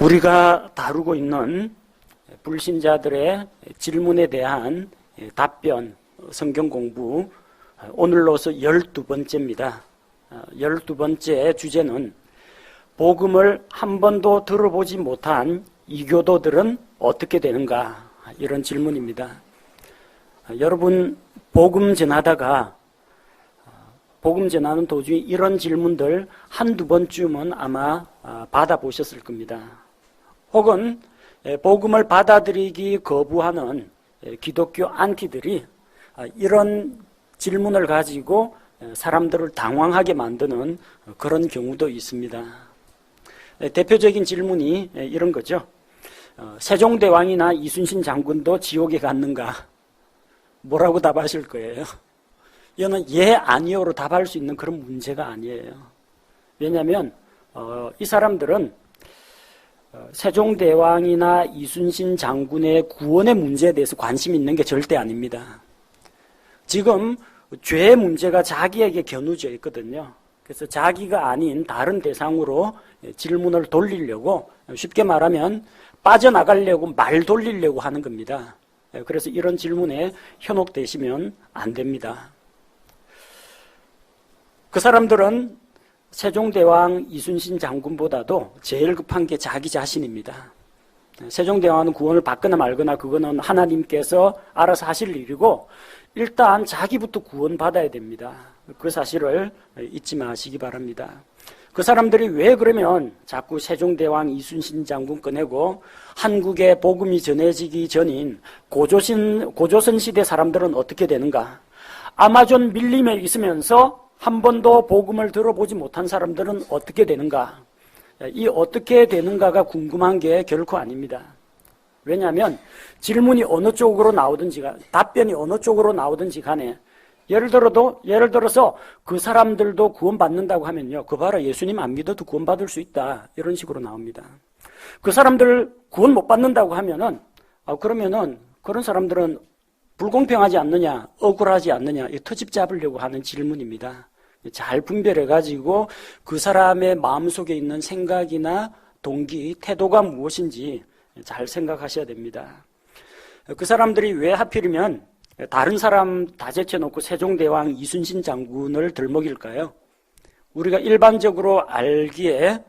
우리가 다루고 있는 불신자들의 질문에 대한 답변, 성경 공부, 오늘로서 12번째입니다. 12번째 주제는 복음을 한 번도 들어보지 못한 이교도들은 어떻게 되는가? 이런 질문입니다. 여러분, 복음 전하다가 복음 전하는 도중에 이런 질문들 한두 번쯤은 아마 받아보셨을 겁니다. 혹은 복음을 받아들이기 거부하는 기독교 안티들이 이런 질문을 가지고 사람들을 당황하게 만드는 그런 경우도 있습니다. 대표적인 질문이 이런 거죠. 세종대왕이나 이순신 장군도 지옥에 갔는가? 뭐라고 답하실 거예요? 이거는 예, 아니요로 답할 수 있는 그런 문제가 아니에요. 왜냐하면 이 사람들은 세종대왕이나 이순신 장군의 구원의 문제에 대해서 관심 있는 게 절대 아닙니다. 지금 죄의 문제가 자기에게 겨누져 있거든요. 그래서 자기가 아닌 다른 대상으로 질문을 돌리려고, 쉽게 말하면 빠져나가려고 말 돌리려고 하는 겁니다. 그래서 이런 질문에 현혹되시면 안 됩니다. 그 사람들은 세종대왕 이순신 장군보다도 제일 급한 게 자기 자신입니다. 세종대왕은 구원을 받거나 말거나 그거는 하나님께서 알아서 하실 일이고 일단 자기부터 구원받아야 됩니다. 그 사실을 잊지 마시기 바랍니다. 그 사람들이 왜 그러면 자꾸 세종대왕 이순신 장군 꺼내고 한국에 복음이 전해지기 전인 고조선 시대 사람들은 어떻게 되는가? 아마존 밀림에 있으면서 한 번도 복음을 들어보지 못한 사람들은 어떻게 되는가? 이 어떻게 되는가가 궁금한 게 결코 아닙니다. 왜냐하면 질문이 어느 쪽으로 나오든지 답변이 어느 쪽으로 나오든지 간에 예를 들어서 그 사람들도 구원받는다고 하면요. 그 봐라, 예수님 안 믿어도 구원받을 수 있다. 이런 식으로 나옵니다. 그 사람들 구원 못 받는다고 하면은 그러면은 그런 사람들은 불공평하지 않느냐, 억울하지 않느냐, 이 트집 잡으려고 하는 질문입니다. 잘 분별해가지고 그 사람의 마음속에 있는 생각이나 동기, 태도가 무엇인지 잘 생각하셔야 됩니다. 그 사람들이 왜 하필이면 다른 사람 다 제쳐놓고 세종대왕 이순신 장군을 들먹일까요? 우리가 일반적으로 알기에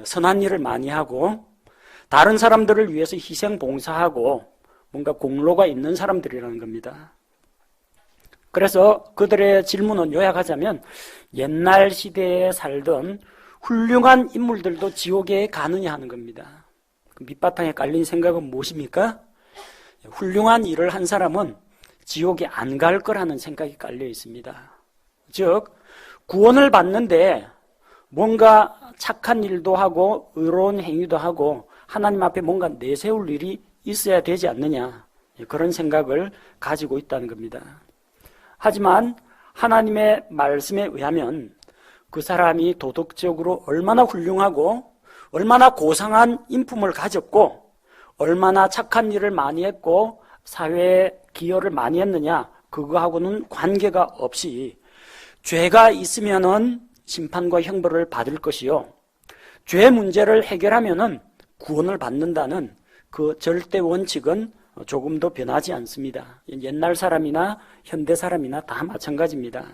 선한 일을 많이 하고 다른 사람들을 위해서 희생 봉사하고 뭔가 공로가 있는 사람들이라는 겁니다. 그래서 그들의 질문은 요약하자면 옛날 시대에 살던 훌륭한 인물들도 지옥에 가느냐 하는 겁니다. 밑바탕에 깔린 생각은 무엇입니까? 훌륭한 일을 한 사람은 지옥에 안 갈 거라는 생각이 깔려 있습니다. 즉 구원을 받는데 뭔가 착한 일도 하고 의로운 행위도 하고 하나님 앞에 뭔가 내세울 일이 있어야 되지 않느냐, 그런 생각을 가지고 있다는 겁니다. 하지만 하나님의 말씀에 의하면 그 사람이 도덕적으로 얼마나 훌륭하고 얼마나 고상한 인품을 가졌고 얼마나 착한 일을 많이 했고 사회에 기여를 많이 했느냐, 그거하고는 관계가 없이 죄가 있으면은 심판과 형벌을 받을 것이요, 죄 문제를 해결하면은 구원을 받는다는 그 절대 원칙은 조금도 변하지 않습니다. 옛날 사람이나 현대 사람이나 다 마찬가지입니다.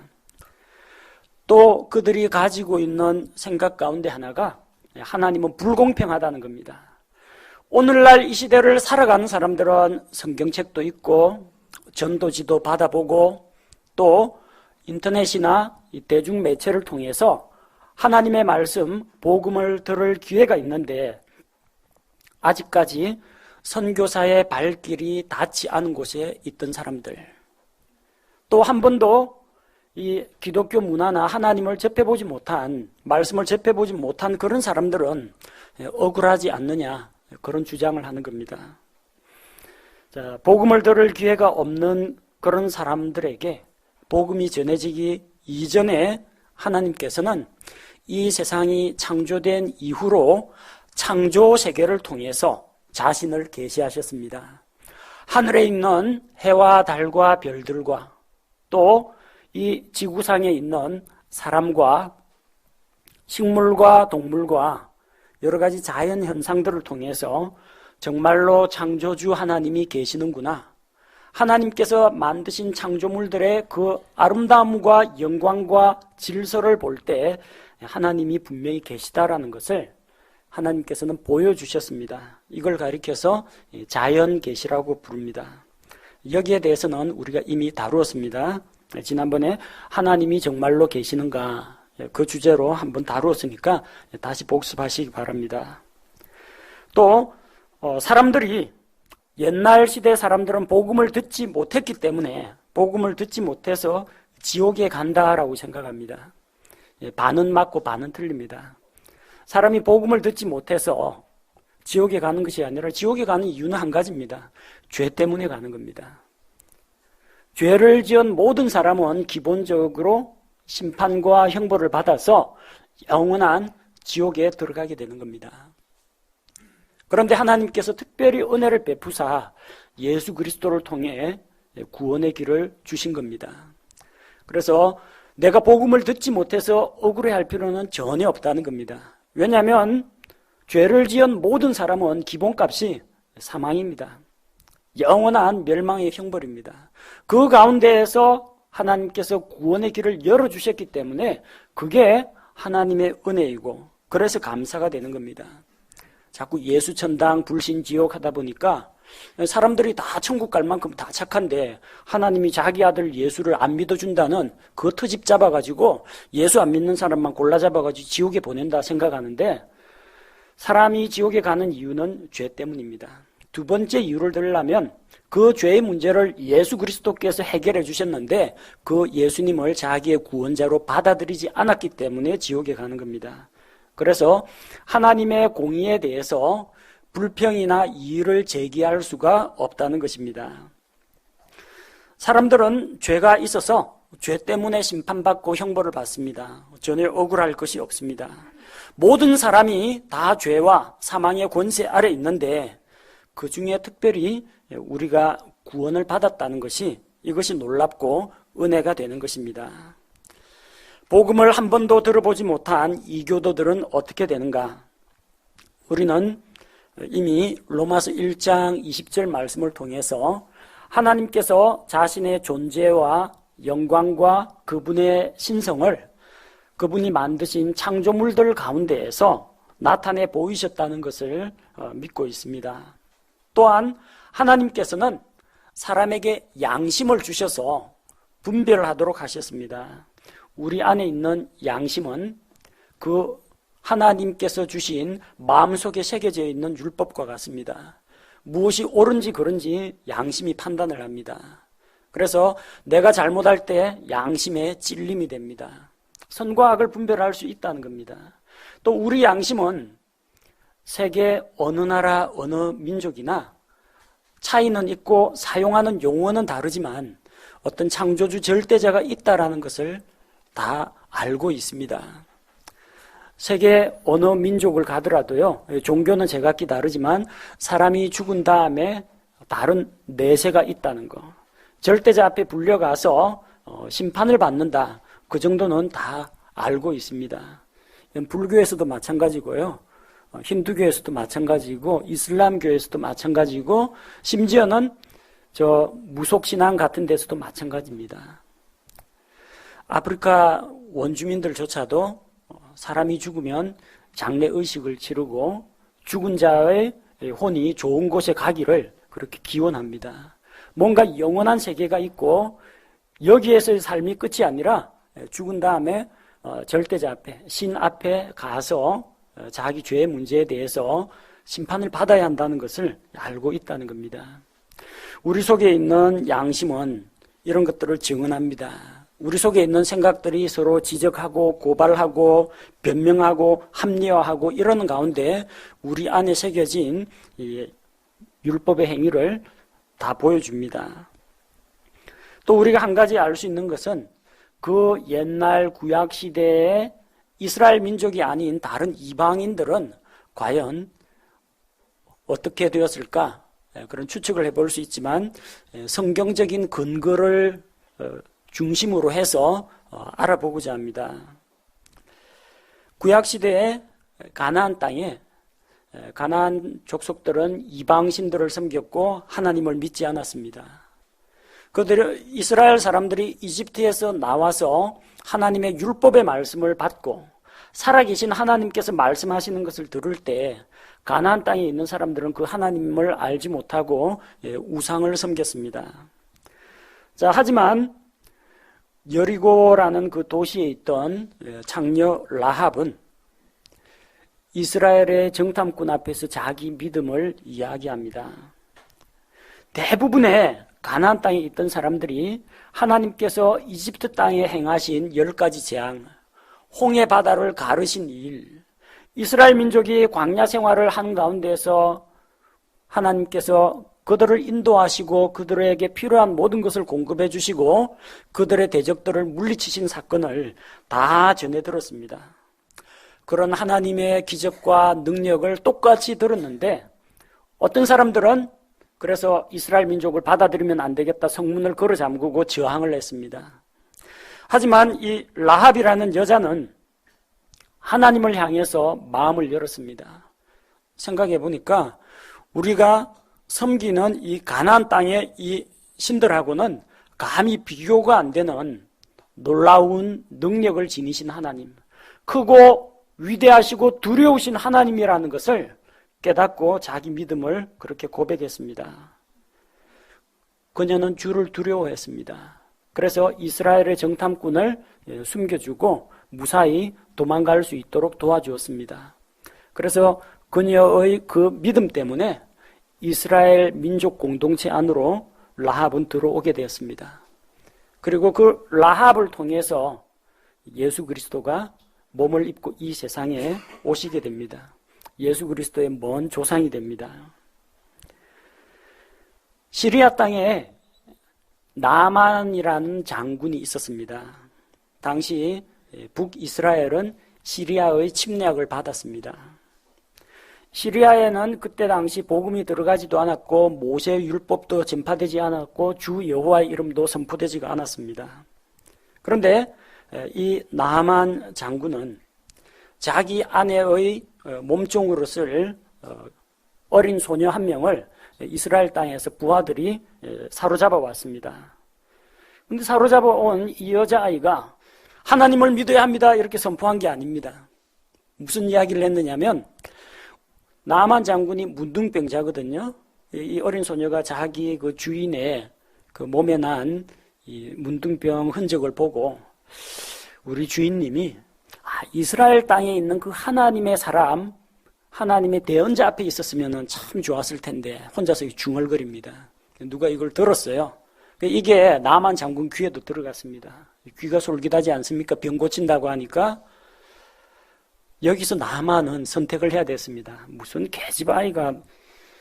또 그들이 가지고 있는 생각 가운데 하나가 하나님은 불공평하다는 겁니다. 오늘날 이 시대를 살아가는 사람들은 성경책도 읽고 전도지도 받아보고 또 인터넷이나 이 대중매체를 통해서 하나님의 말씀, 복음을 들을 기회가 있는데 아직까지 선교사의 발길이 닿지 않은 곳에 있던 사람들, 또 한 번도 이 기독교 문화나 하나님을 접해보지 못한, 말씀을 접해보지 못한 그런 사람들은 억울하지 않느냐, 그런 주장을 하는 겁니다. 자, 복음을 들을 기회가 없는 그런 사람들에게 복음이 전해지기 이전에 하나님께서는 이 세상이 창조된 이후로 창조 세계를 통해서 자신을 계시하셨습니다. 하늘에 있는 해와 달과 별들과 또 이 지구상에 있는 사람과 식물과 동물과 여러 가지 자연 현상들을 통해서 정말로 창조주 하나님이 계시는구나. 하나님께서 만드신 창조물들의 그 아름다움과 영광과 질서를 볼 때 하나님이 분명히 계시다라는 것을 하나님께서는 보여주셨습니다. 이걸 가리켜서 자연 계시라고 부릅니다. 여기에 대해서는 우리가 이미 다루었습니다. 지난번에 하나님이 정말로 계시는가 그 주제로 한번 다루었으니까 다시 복습하시기 바랍니다. 또 사람들이 옛날 시대 사람들은 복음을 듣지 못했기 때문에 복음을 듣지 못해서 지옥에 간다라고 생각합니다. 반은 맞고 반은 틀립니다. 사람이 복음을 듣지 못해서 지옥에 가는 것이 아니라 지옥에 가는 이유는 한 가지입니다. 죄 때문에 가는 겁니다. 죄를 지은 모든 사람은 기본적으로 심판과 형벌을 받아서 영원한 지옥에 들어가게 되는 겁니다. 그런데 하나님께서 특별히 은혜를 베푸사 예수 그리스도를 통해 구원의 길을 주신 겁니다. 그래서 내가 복음을 듣지 못해서 억울해할 필요는 전혀 없다는 겁니다. 왜냐하면 죄를 지은 모든 사람은 기본값이 사망입니다. 영원한 멸망의 형벌입니다. 그 가운데에서 하나님께서 구원의 길을 열어주셨기 때문에 그게 하나님의 은혜이고 그래서 감사가 되는 겁니다. 자꾸 예수천당 불신지옥 하다 보니까 사람들이 다 천국 갈 만큼 다 착한데 하나님이 자기 아들 예수를 안 믿어준다는 그 트집 잡아가지고 예수 안 믿는 사람만 골라 잡아가지고 지옥에 보낸다 생각하는데 사람이 지옥에 가는 이유는 죄 때문입니다. 두 번째 이유를 들으려면 그 죄의 문제를 예수 그리스도께서 해결해 주셨는데 그 예수님을 자기의 구원자로 받아들이지 않았기 때문에 지옥에 가는 겁니다. 그래서 하나님의 공의에 대해서 불평이나 이의를 제기할 수가 없다는 것입니다. 사람들은 죄가 있어서 죄 때문에 심판받고 형벌을 받습니다. 전혀 억울할 것이 없습니다. 모든 사람이 다 죄와 사망의 권세 아래 있는데 그 중에 특별히 우리가 구원을 받았다는 것이 이것이 놀랍고 은혜가 되는 것입니다. 복음을 한 번도 들어보지 못한 이교도들은 어떻게 되는가? 우리는 이미 로마서 1장 20절 말씀을 통해서 하나님께서 자신의 존재와 영광과 그분의 신성을 그분이 만드신 창조물들 가운데에서 나타내 보이셨다는 것을 믿고 있습니다. 또한 하나님께서는 사람에게 양심을 주셔서 분별하도록 하셨습니다. 우리 안에 있는 양심은 그 하나님께서 주신 마음속에 새겨져 있는 율법과 같습니다. 무엇이 옳은지 그른지 양심이 판단을 합니다. 그래서 내가 잘못할 때 양심에 찔림이 됩니다. 선과 악을 분별할 수 있다는 겁니다. 또 우리 양심은 세계 어느 나라 어느 민족이나 차이는 있고 사용하는 용어는 다르지만 어떤 창조주 절대자가 있다라는 것을 다 알고 있습니다. 세계 어느 민족을 가더라도요, 종교는 제각기 다르지만 사람이 죽은 다음에 다른 내세가 있다는 거, 절대자 앞에 불려가서 심판을 받는다, 그 정도는 다 알고 있습니다. 불교에서도 마찬가지고요, 힌두교에서도 마찬가지고 이슬람교에서도 마찬가지고 심지어는 무속신앙 같은 데서도 마찬가지입니다. 아프리카 원주민들조차도 사람이 죽으면 장례의식을 치르고 죽은 자의 혼이 좋은 곳에 가기를 그렇게 기원합니다. 뭔가 영원한 세계가 있고 여기에서의 삶이 끝이 아니라 죽은 다음에 절대자 앞에, 신 앞에 가서 자기 죄의 문제에 대해서 심판을 받아야 한다는 것을 알고 있다는 겁니다. 우리 속에 있는 양심은 이런 것들을 증언합니다. 우리 속에 있는 생각들이 서로 지적하고 고발하고 변명하고 합리화하고 이러는 가운데 우리 안에 새겨진 이 율법의 행위를 다 보여줍니다. 또 우리가 한 가지 알 수 있는 것은 그 옛날 구약 시대의 이스라엘 민족이 아닌 다른 이방인들은 과연 어떻게 되었을까? 그런 추측을 해볼 수 있지만 성경적인 근거를 중심으로 해서 알아보고자 합니다. 구약 시대에 가나안 땅에 가나안 족속들은 이방신들을 섬겼고 하나님을 믿지 않았습니다. 이스라엘 사람들이 이집트에서 나와서 하나님의 율법의 말씀을 받고 살아계신 하나님께서 말씀하시는 것을 들을 때 가나안 땅에 있는 사람들은 그 하나님을 알지 못하고 우상을 섬겼습니다. 자, 하지만 여리고라는 그 도시에 있던 창녀 라합은 이스라엘의 정탐꾼 앞에서 자기 믿음을 이야기합니다. 대부분의 가나안 땅에 있던 사람들이 하나님께서 이집트 땅에 행하신 10가지 재앙, 홍해 바다를 가르신 일, 이스라엘 민족이 광야 생활을 한 가운데서 하나님께서 그들을 인도하시고 그들에게 필요한 모든 것을 공급해 주시고 그들의 대적들을 물리치신 사건을 다 전해 들었습니다. 그런 하나님의 기적과 능력을 똑같이 들었는데 어떤 사람들은 그래서 이스라엘 민족을 받아들이면 안 되겠다 성문을 걸어 잠그고 저항을 했습니다. 하지만 이 라합이라는 여자는 하나님을 향해서 마음을 열었습니다. 생각해 보니까 우리가 섬기는 이 가나안 땅의 이 신들하고는 감히 비교가 안 되는 놀라운 능력을 지니신 하나님, 크고 위대하시고 두려우신 하나님이라는 것을 깨닫고 자기 믿음을 그렇게 고백했습니다. 그녀는 주를 두려워했습니다. 그래서 이스라엘의 정탐꾼을 숨겨주고 무사히 도망갈 수 있도록 도와주었습니다. 그래서 그녀의 그 믿음 때문에 이스라엘 민족 공동체 안으로 라합은 들어오게 되었습니다. 그리고 그 라합을 통해서 예수 그리스도가 몸을 입고 이 세상에 오시게 됩니다. 예수 그리스도의 먼 조상이 됩니다. 시리아 땅에 나만이라는 장군이 있었습니다. 당시 북이스라엘은 시리아의 침략을 받았습니다. 시리아에는 그때 당시 복음이 들어가지도 않았고 모세의 율법도 전파되지 않았고 주 여호와의 이름도 선포되지가 않았습니다. 그런데 이 나만 장군은 자기 아내의 몸종으로 쓸 어린 소녀 한 명을 이스라엘 땅에서 부하들이 사로잡아 왔습니다. 그런데 사로잡아 온 이 여자아이가 하나님을 믿어야 합니다 이렇게 선포한 게 아닙니다. 무슨 이야기를 했느냐면 나만 장군이 문둥병자거든요. 이 어린 소녀가 자기 그 주인의 그 몸에 난 이 문둥병 흔적을 보고 우리 주인님이 이스라엘 땅에 있는 그 하나님의 사람, 하나님의 대언자 앞에 있었으면 참 좋았을 텐데 혼자서 중얼거립니다. 누가 이걸 들었어요. 이게 나만 장군 귀에도 들어갔습니다. 귀가 솔깃하지 않습니까? 병 고친다고 하니까 여기서 나만은 선택을 해야 됐습니다. 무슨 계집아이가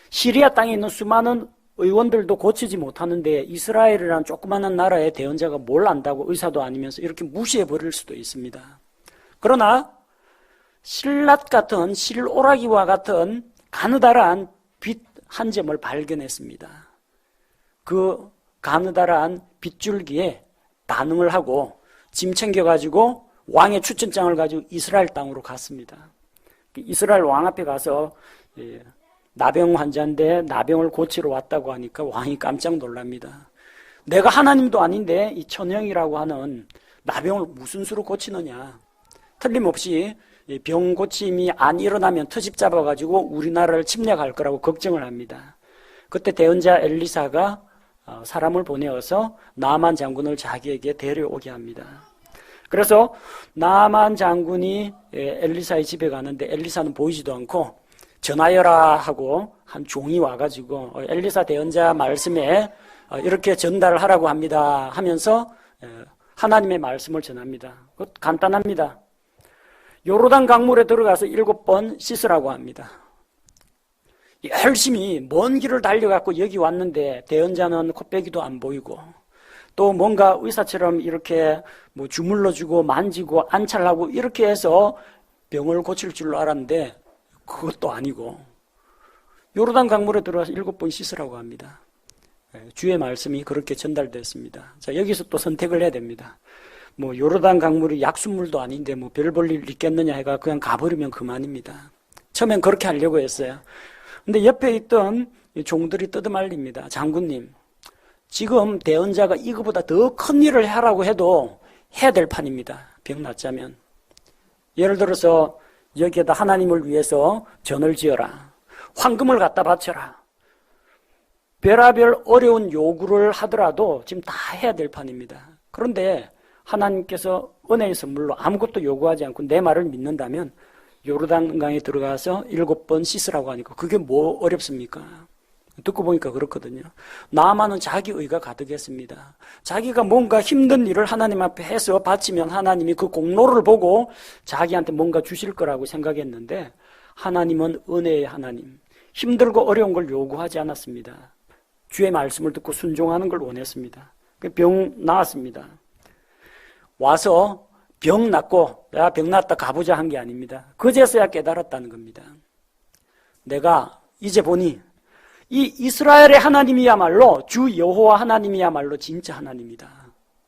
시리아 땅에 있는 수많은 의원들도 고치지 못하는데 이스라엘이라는 조그마한 나라의 대언자가 뭘 안다고 의사도 아니면서 이렇게 무시해버릴 수도 있습니다. 그러나 실낫 같은 실오라기와 같은 가느다란 빛 한 점을 발견했습니다. 그 가느다란 빗줄기에 반응을 하고 짐 챙겨가지고 왕의 추천장을 가지고 이스라엘 땅으로 갔습니다. 이스라엘 왕 앞에 가서 나병 환자인데 나병을 고치러 왔다고 하니까 왕이 깜짝 놀랍니다. 내가 하나님도 아닌데 이 천형이라고 하는 나병을 무슨 수로 고치느냐. 틀림없이 병 고침이 안 일어나면 트집 잡아가지고 우리나라를 침략할 거라고 걱정을 합니다. 그때 대언자 엘리사가 사람을 보내어서 나만 장군을 자기에게 데려오게 합니다. 그래서 나만 장군이 엘리사의 집에 가는데 엘리사는 보이지도 않고 전하여라 하고 한 종이 와가지고 엘리사 대언자 말씀에 이렇게 전달을 하라고 합니다 하면서 하나님의 말씀을 전합니다. 간단합니다. 요르단 강물에 들어가서 7번 씻으라고 합니다. 열심히 먼 길을 달려갖고 여기 왔는데 대언자는 코빼기도 안 보이고 또 뭔가 의사처럼 이렇게 뭐 주물러주고 만지고 안찰하고 이렇게 해서 병을 고칠 줄로 알았는데 그것도 아니고 요르단 강물에 들어가서 7번 씻으라고 합니다. 주의 말씀이 그렇게 전달됐습니다. 자, 여기서 또 선택을 해야 됩니다. 뭐 요르단 강물이 약수물도 아닌데 뭐 별 볼 일 있겠느냐 해가 그냥 가버리면 그만입니다. 처음엔 그렇게 하려고 했어요. 근데 옆에 있던 종들이 뜯어말립니다. 장군님, 지금 대언자가 이거보다 더 큰 일을 하라고 해도 해야 될 판입니다. 병 낫자면. 예를 들어서 여기에다 하나님을 위해서 전을 지어라. 황금을 갖다 바쳐라. 별하별 어려운 요구를 하더라도 지금 다 해야 될 판입니다. 그런데 하나님께서 은혜의 선물로 아무것도 요구하지 않고 내 말을 믿는다면 요르단강에 들어가서 7번 씻으라고 하니까 그게 뭐 어렵습니까? 듣고 보니까 그렇거든요. 나아만은 자기 의가 가득했습니다. 자기가 뭔가 힘든 일을 하나님 앞에 해서 바치면 하나님이 그 공로를 보고 자기한테 뭔가 주실 거라고 생각했는데 하나님은 은혜의 하나님, 힘들고 어려운 걸 요구하지 않았습니다. 주의 말씀을 듣고 순종하는 걸 원했습니다. 병 나았습니다. 와서 병 낫고 야, 병 낫다 가보자 한 게 아닙니다. 그제서야 깨달았다는 겁니다. 내가 이제 보니 이 이스라엘의 하나님이야말로 주 여호와 하나님이야말로 진짜 하나님이다.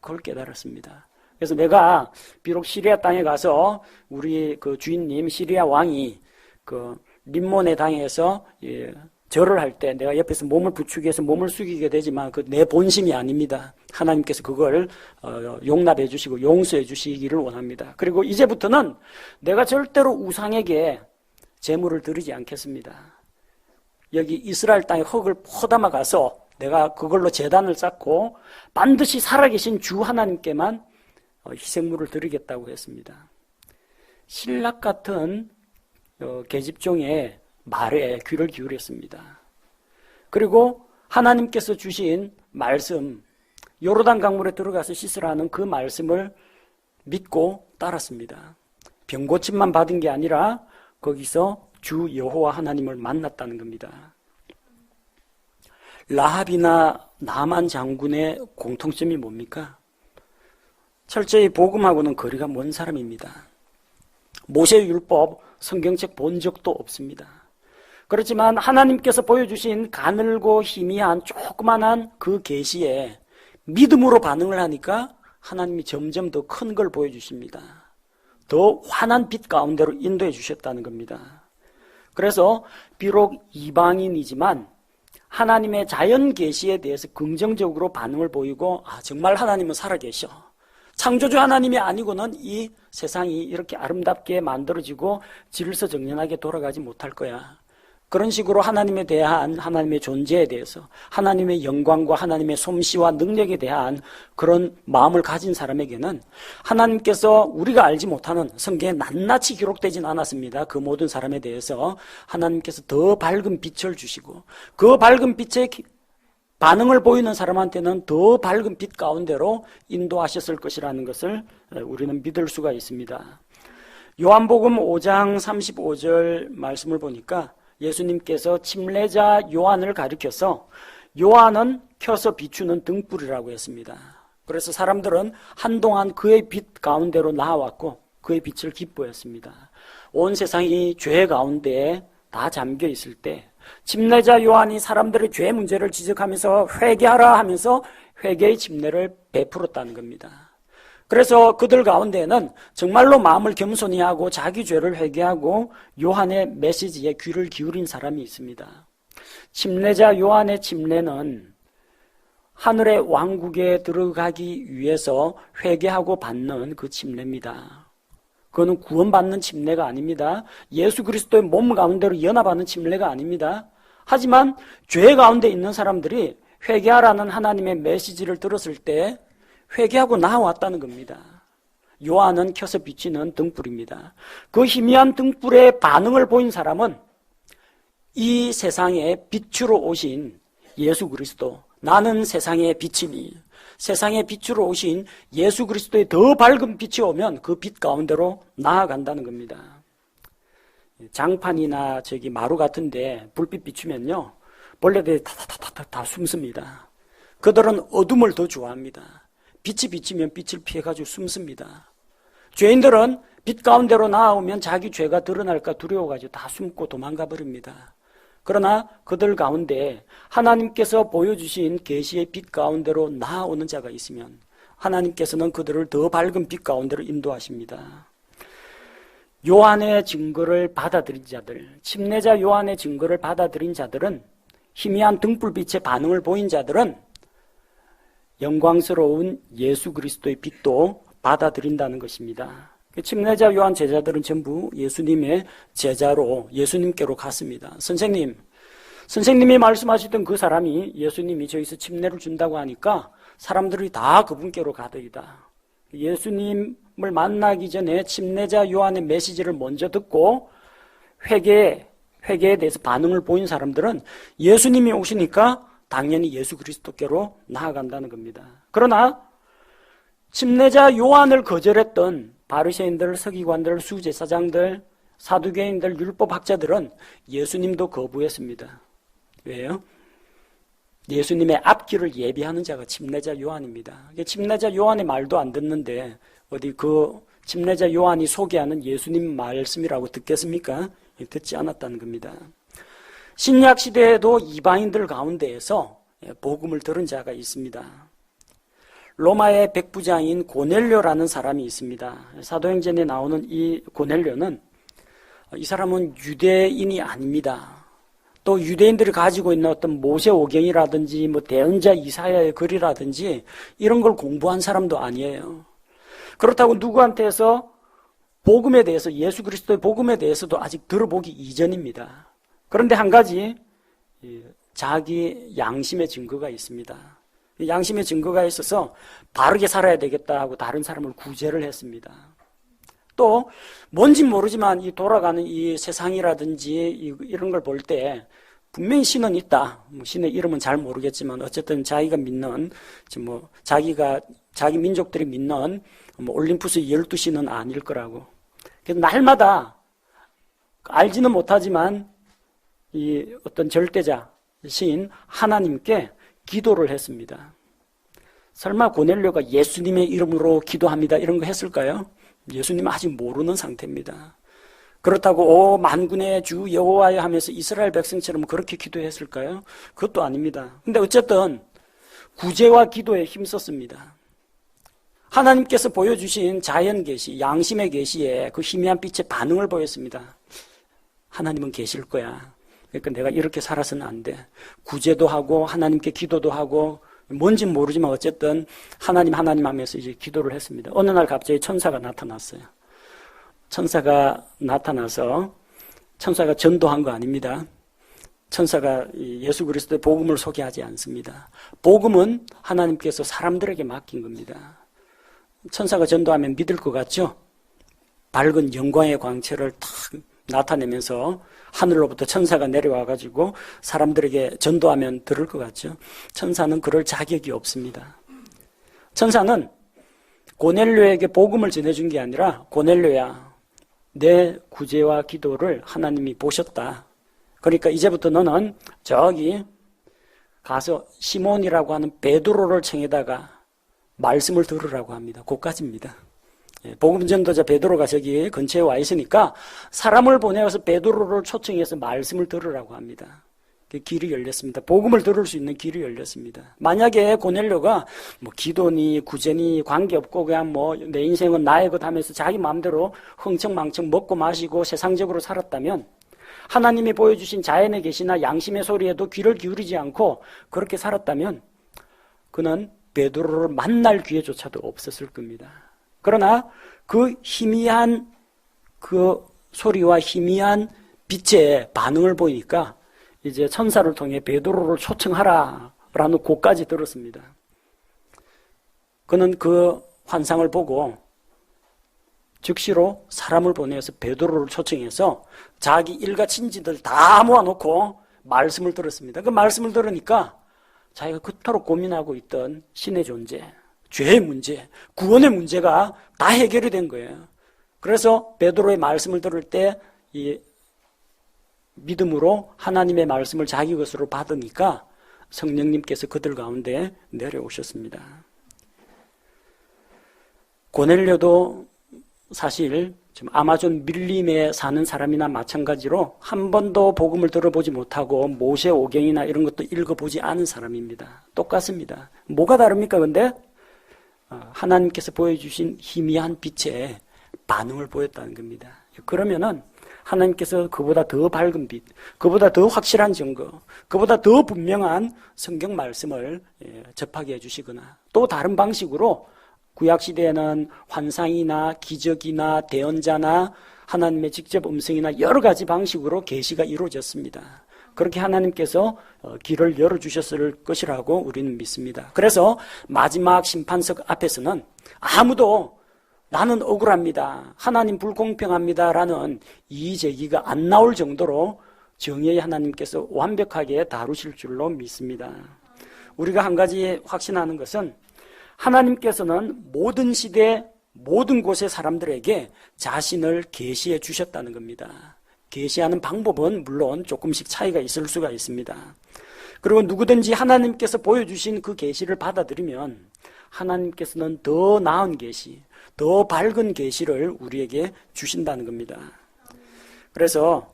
그걸 깨달았습니다. 그래서 내가 비록 시리아 땅에 가서 우리 그 주인님 시리아 왕이 그 림몬의 당에서 절을 할 때 내가 옆에서 몸을 부추기 해서 몸을 숙이게 되지만 그 내 본심이 아닙니다. 하나님께서 그걸 용납해 주시고 용서해 주시기를 원합니다. 그리고 이제부터는 내가 절대로 우상에게 제물을 드리지 않겠습니다. 여기 이스라엘 땅에 흙을 퍼담아 가서 내가 그걸로 제단을 쌓고 반드시 살아계신 주 하나님께만 희생물을 드리겠다고 했습니다. 신락 같은 계집종의 말에 귀를 기울였습니다. 그리고 하나님께서 주신 말씀, 요르단 강물에 들어가서 씻으라는 그 말씀을 믿고 따랐습니다. 병고침만 받은 게 아니라 거기서 주 여호와 하나님을 만났다는 겁니다. 라합이나 나만 장군의 공통점이 뭡니까? 철저히 복음하고는 거리가 먼 사람입니다. 모세의 율법, 성경책 본 적도 없습니다. 그렇지만 하나님께서 보여주신 가늘고 희미한 조그만한 그 계시에 믿음으로 반응을 하니까 하나님이 점점 더 큰 걸 보여주십니다. 더 환한 빛 가운데로 인도해 주셨다는 겁니다. 그래서 비록 이방인이지만 하나님의 자연 계시에 대해서 긍정적으로 반응을 보이고 정말 하나님은 살아계셔. 창조주 하나님이 아니고는 이 세상이 이렇게 아름답게 만들어지고 질서정연하게 돌아가지 못할 거야. 그런 식으로 하나님에 대한 하나님의 존재에 대해서 하나님의 영광과 하나님의 솜씨와 능력에 대한 그런 마음을 가진 사람에게는 하나님께서 우리가 알지 못하는 성경에 낱낱이 기록되진 않았습니다. 그 모든 사람에 대해서 하나님께서 더 밝은 빛을 주시고 그 밝은 빛에 반응을 보이는 사람한테는 더 밝은 빛 가운데로 인도하셨을 것이라는 것을 우리는 믿을 수가 있습니다. 요한복음 5장 35절 말씀을 보니까 예수님께서 침례자 요한을 가리켜서 요한은 켜서 비추는 등불이라고 했습니다. 그래서 사람들은 한동안 그의 빛 가운데로 나아왔고 그의 빛을 기뻐했습니다. 온 세상이 죄 가운데 다 잠겨 있을 때 침례자 요한이 사람들의 죄 문제를 지적하면서 회개하라 하면서 회개의 침례를 베풀었다는 겁니다. 그래서 그들 가운데에는 정말로 마음을 겸손히 하고 자기 죄를 회개하고 요한의 메시지에 귀를 기울인 사람이 있습니다. 침례자 요한의 침례는 하늘의 왕국에 들어가기 위해서 회개하고 받는 그 침례입니다. 그거는 구원받는 침례가 아닙니다. 예수 그리스도의 몸 가운데로 연합하는 침례가 아닙니다. 하지만 죄 가운데 있는 사람들이 회개하라는 하나님의 메시지를 들었을 때 회개하고 나왔다는 겁니다. 요한은 켜서 비치는 등불입니다. 그 희미한 등불에 반응을 보인 사람은 이 세상에 빛으로 오신 예수 그리스도, 나는 세상의 빛이니, 세상의 빛으로 오신 예수 그리스도의 더 밝은 빛이 오면 그 빛 가운데로 나아간다는 겁니다. 장판이나 마루 같은데 불빛 비추면요, 벌레들이 다 숨습니다. 그들은 어둠을 더 좋아합니다. 빛이 비치면 빛을 피해가지고 숨습니다. 죄인들은 빛 가운데로 나아오면 자기 죄가 드러날까 두려워가지고 다 숨고 도망가 버립니다. 그러나 그들 가운데 하나님께서 보여주신 계시의 빛 가운데로 나아오는 자가 있으면 하나님께서는 그들을 더 밝은 빛 가운데로 인도하십니다. 요한의 증거를 받아들인 자들, 침례자 요한의 증거를 받아들인 자들은, 희미한 등불빛의 반응을 보인 자들은 영광스러운 예수 그리스도의 빛도 받아들인다는 것입니다. 침례자 요한 제자들은 전부 예수님의 제자로 예수님께로 갔습니다. 선생님이 말씀하시던 그 사람이 예수님이 저기서 침례를 준다고 하니까 사람들이 다 그분께로 가더이다. 예수님을 만나기 전에 침례자 요한의 메시지를 먼저 듣고 회개에 대해서 반응을 보인 사람들은 예수님이 오시니까 당연히 예수 그리스도께로 나아간다는 겁니다. 그러나 침례자 요한을 거절했던 바리새인들, 서기관들, 수제사장들, 사두개인들, 율법학자들은 예수님도 거부했습니다. 왜요? 예수님의 앞길을 예비하는 자가 침례자 요한입니다. 침례자 요한의 말도 안 듣는데 어디 그 침례자 요한이 소개하는 예수님 말씀이라고 듣겠습니까? 듣지 않았다는 겁니다. 신약 시대에도 이방인들 가운데에서 복음을 들은 자가 있습니다. 로마의 백부장인 고넬료라는 사람이 있습니다. 사도행전에 나오는 이 고넬료는 이 사람은 유대인이 아닙니다. 또 유대인들이 가지고 있는 어떤 모세오경이라든지 뭐 대언자 이사야의 글이라든지 이런 걸 공부한 사람도 아니에요. 그렇다고 누구한테서 복음에 대해서, 예수 그리스도의 복음에 대해서도 아직 들어보기 이전입니다. 그런데 한 가지 자기 양심의 증거가 있습니다. 양심의 증거가 있어서 바르게 살아야 되겠다 하고 다른 사람을 구제를 했습니다. 또 뭔진 모르지만 이 돌아가는 이 세상이라든지 이런 걸 볼 때 분명히 신은 있다. 신의 이름은 잘 모르겠지만 어쨌든 자기가 믿는 자기 민족들이 믿는 올림푸스 12신은 아닐 거라고. 그래서 날마다 알지는 못하지만 이 어떤 절대자 신 하나님께 기도를 했습니다. 설마 고넬료가 예수님의 이름으로 기도합니다 이런 거 했을까요? 예수님은 아직 모르는 상태입니다. 그렇다고 만군의 주 여호와여 하면서 이스라엘 백성처럼 그렇게 기도했을까요? 그것도 아닙니다. 근데 어쨌든 구제와 기도에 힘썼습니다. 하나님께서 보여주신 자연 계시, 양심의 계시에 그 희미한 빛의 반응을 보였습니다. 하나님은 계실 거야. 그러니까 내가 이렇게 살아서는 안 돼. 구제도 하고 하나님께 기도도 하고 뭔진 모르지만 어쨌든 하나님 하면서 이제 기도를 했습니다. 어느 날 갑자기 천사가 나타났어요. 천사가 나타나서 천사가 전도한 거 아닙니다. 천사가 예수 그리스도의 복음을 소개하지 않습니다. 복음은 하나님께서 사람들에게 맡긴 겁니다. 천사가 전도하면 믿을 것 같죠? 밝은 영광의 광채를 탁 나타내면서 하늘로부터 천사가 내려와가지고 사람들에게 전도하면 들을 것 같죠? 천사는 그럴 자격이 없습니다. 천사는 고넬료에게 복음을 전해준 게 아니라 고넬료야, 내 구제와 기도를 하나님이 보셨다. 그러니까 이제부터 너는 저기 가서 시몬이라고 하는 베드로를 청에다가 말씀을 들으라고 합니다. 그까지입니다. 복음 전도자 베드로가 저기 근처에 와 있으니까 사람을 보내어서 베드로를 초청해서 말씀을 들으라고 합니다. 그 길이 열렸습니다. 복음을 들을 수 있는 길이 열렸습니다. 만약에 고넬료가 뭐 기도니 구제니 관계없고 그냥 뭐 내 인생은 나의 것 하면서 자기 마음대로 흥청망청 먹고 마시고 세상적으로 살았다면, 하나님이 보여주신 자연의 계시나 양심의 소리에도 귀를 기울이지 않고 그렇게 살았다면 그는 베드로를 만날 기회조차도 없었을 겁니다. 그러나 그 희미한 그 소리와 희미한 빛의 반응을 보이니까 이제 천사를 통해 베드로를 초청하라라는 고까지 들었습니다. 그는 그 환상을 보고 즉시로 사람을 보내서 베드로를 초청해서 자기 일가 친지들 다 모아놓고 말씀을 들었습니다. 그 말씀을 들으니까 자기가 그토록 고민하고 있던 신의 존재, 죄의 문제, 구원의 문제가 다 해결이 된 거예요. 그래서 베드로의 말씀을 들을 때 이 믿음으로 하나님의 말씀을 자기 것으로 받으니까 성령님께서 그들 가운데 내려오셨습니다. 고넬료도 사실 지금 아마존 밀림에 사는 사람이나 마찬가지로 한 번도 복음을 들어보지 못하고 모세오경이나 이런 것도 읽어보지 않은 사람입니다. 똑같습니다. 뭐가 다릅니까? 근데 하나님께서 보여주신 희미한 빛에 반응을 보였다는 겁니다. 그러면은 하나님께서 그보다 더 밝은 빛, 그보다 더 확실한 증거, 그보다 더 분명한 성경 말씀을 접하게 해주시거나, 또 다른 방식으로 구약시대에는 환상이나 기적이나 대언자나 하나님의 직접 음성이나 여러 가지 방식으로 계시가 이루어졌습니다. 그렇게 하나님께서 길을 열어주셨을 것이라고 우리는 믿습니다. 그래서 마지막 심판석 앞에서는 아무도 나는 억울합니다, 하나님 불공평합니다 라는 이의제기가 안 나올 정도로 정의의 하나님께서 완벽하게 다루실 줄로 믿습니다. 우리가 한 가지 확신하는 것은 하나님께서는 모든 시대 모든 곳의 사람들에게 자신을 계시해 주셨다는 겁니다. 계시하는 방법은 물론 조금씩 차이가 있을 수가 있습니다. 그리고 누구든지 하나님께서 보여주신 그 계시를 받아들이면 하나님께서는 더 나은 계시, 더 밝은 계시를 우리에게 주신다는 겁니다. 그래서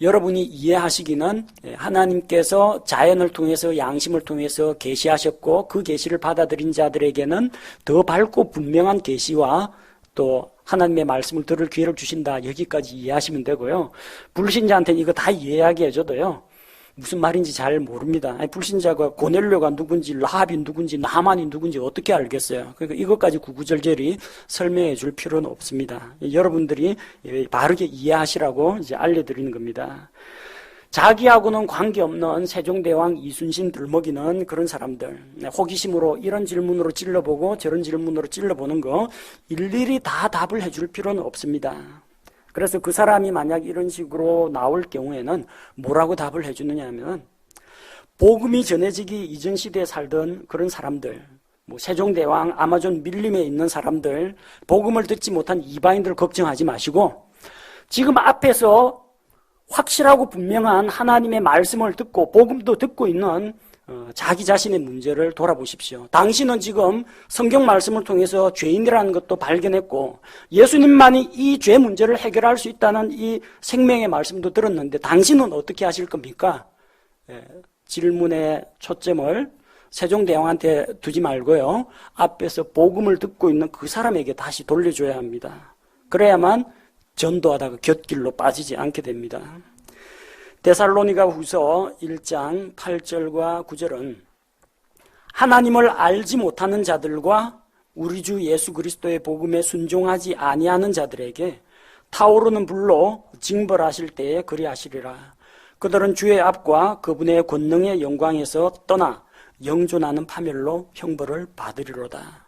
여러분이 이해하시기는 하나님께서 자연을 통해서 양심을 통해서 계시하셨고 그 계시를 받아들인 자들에게는 더 밝고 분명한 계시와 또 하나님의 말씀을 들을 기회를 주신다, 여기까지 이해하시면 되고요. 불신자한테는 이거 다 이해하게 해줘도요 무슨 말인지 잘 모릅니다. 불신자가 고넬료가 누군지 라합이 누군지 나만이 누군지 어떻게 알겠어요. 그러니까 이것까지 구구절절히 설명해 줄 필요는 없습니다. 여러분들이 바르게 이해하시라고 이제 알려드리는 겁니다. 자기하고는 관계없는 세종대왕 이순신 들먹이는 그런 사람들, 호기심으로 이런 질문으로 찔러보고 저런 질문으로 찔러보는 거 일일이 다 답을 해줄 필요는 없습니다. 그래서 그 사람이 만약 이런 식으로 나올 경우에는 뭐라고 답을 해주느냐 하면, 복음이 전해지기 이전 시대에 살던 그런 사람들, 세종대왕, 아마존 밀림에 있는 사람들, 복음을 듣지 못한 이방인들 걱정하지 마시고 지금 앞에서 확실하고 분명한 하나님의 말씀을 듣고 복음도 듣고 있는 자기 자신의 문제를 돌아보십시오. 당신은 지금 성경 말씀을 통해서 죄인이라는 것도 발견했고 예수님만이 이 죄 문제를 해결할 수 있다는 이 생명의 말씀도 들었는데 당신은 어떻게 하실 겁니까? 질문의 초점을 세종대왕한테 두지 말고요, 앞에서 복음을 듣고 있는 그 사람에게 다시 돌려줘야 합니다. 그래야만 전도하다가 곁길로 빠지지 않게 됩니다. 데살로니가 후서 1장 8절과 9절은 하나님을 알지 못하는 자들과 우리 주 예수 그리스도의 복음에 순종하지 아니하는 자들에게 타오르는 불로 징벌하실 때에 그리하시리라. 그들은 주의 앞과 그분의 권능의 영광에서 떠나 영존하는 파멸로 형벌을 받으리로다.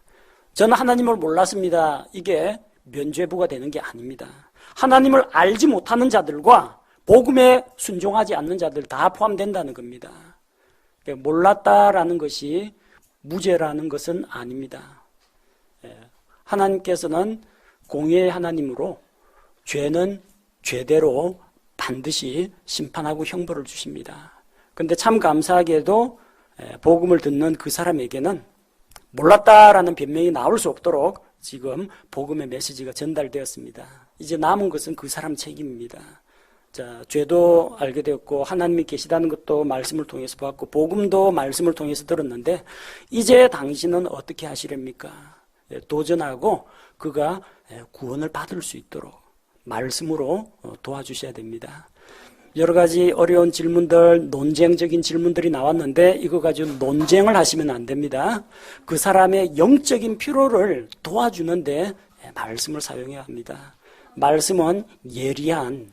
저는 하나님을 몰랐습니다, 이게 면죄부가 되는 게 아닙니다. 하나님을 알지 못하는 자들과 복음에 순종하지 않는 자들 다 포함된다는 겁니다. 몰랐다라는 것이 무죄라는 것은 아닙니다. 하나님께서는 공의의 하나님으로 죄는 죄대로 반드시 심판하고 형벌을 주십니다. 그런데 참 감사하게도 복음을 듣는 그 사람에게는 몰랐다라는 변명이 나올 수 없도록 지금 복음의 메시지가 전달되었습니다. 이제 남은 것은 그 사람 책임입니다. 자, 죄도 알게 되었고 하나님이 계시다는 것도 말씀을 통해서 봤고 복음도 말씀을 통해서 들었는데 이제 당신은 어떻게 하시렵니까? 도전하고 그가 구원을 받을 수 있도록 말씀으로 도와주셔야 됩니다. 여러 가지 어려운 질문들, 논쟁적인 질문들이 나왔는데 이거 가지고 논쟁을 하시면 안 됩니다. 그 사람의 영적인 필요를 도와주는데 말씀을 사용해야 합니다. 말씀은 예리한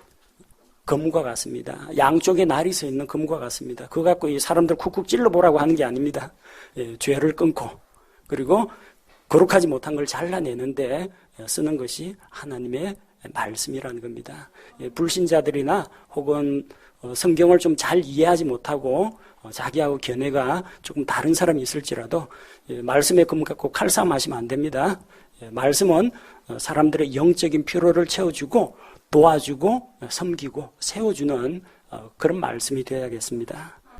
검과 같습니다. 양쪽에 날이 서 있는 검과 같습니다. 그거 갖고 이 사람들 쿡쿡 찔러보라고 하는 게 아닙니다. 죄를 끊고 그리고 거룩하지 못한 걸 잘라내는데 쓰는 것이 하나님의 말씀이라는 겁니다. 불신자들이나 혹은 성경을 좀 잘 이해하지 못하고 자기하고 견해가 조금 다른 사람이 있을지라도 말씀의 검 갖고 칼싸움하시면 안 됩니다. 말씀은 사람들의 영적인 필요를 채워주고 도와주고 섬기고 세워주는 그런 말씀이 되어야겠습니다.